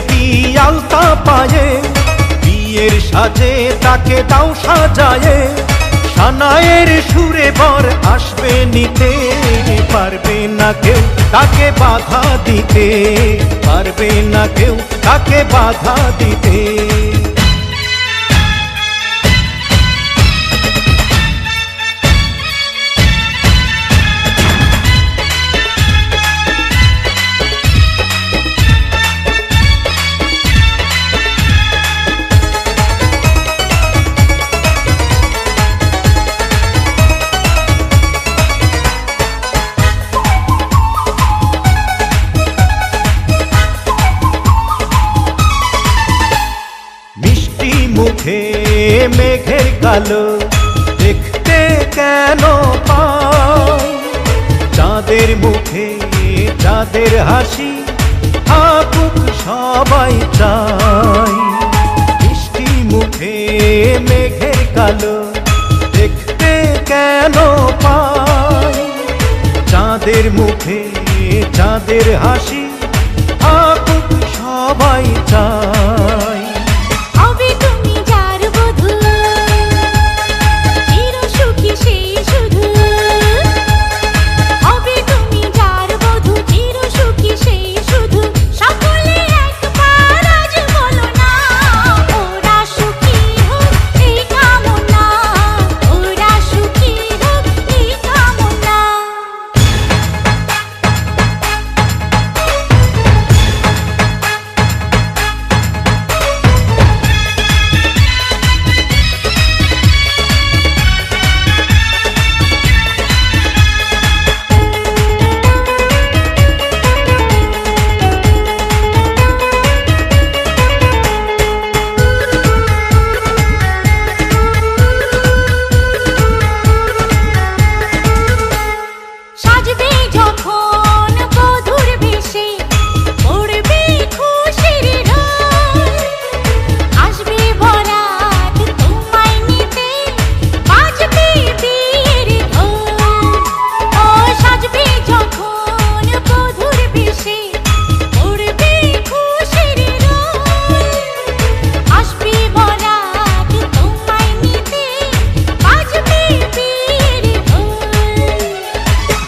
মেহেদি আলতা পায়ে, বিয়ের সাজে তাকে দাও সাজায়ে, সানায়ের সুরে বর আসবে নিতে, পারবে না কেউ তাকে বাধা দিতে, পারবে না কেউ তাকে বাধা দিতে। মুখে মেঘের কালো দেখতে কেন পাই, চাঁদের মুখে চাঁদের হাসি থাকুক সবাই চাই। মিষ্টি মুখে মেঘের কালো দেখতে কেন পাই, চাঁদের মুখে চাঁদের হাসি থাকুক সবাই চাই।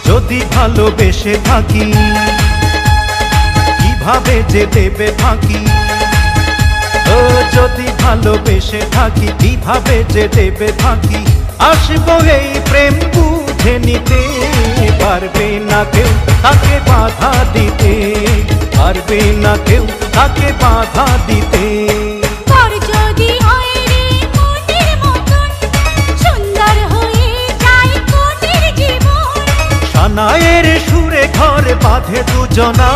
যদি ভালোবেসে থাকি কিভাবে যে দেবে ফাঁকি, ও যদি ভালোবেসে থাকি কিভাবে যে দেবে ফাঁকি, আসবো এই প্রেম বুঝে নিতে, পারবে না কেউ তাকে বাধা দিতে, পারবে না কেউ তাকে বাধা দিতে। সানায়ের সুরে ঘর বাঁধে দুজনা।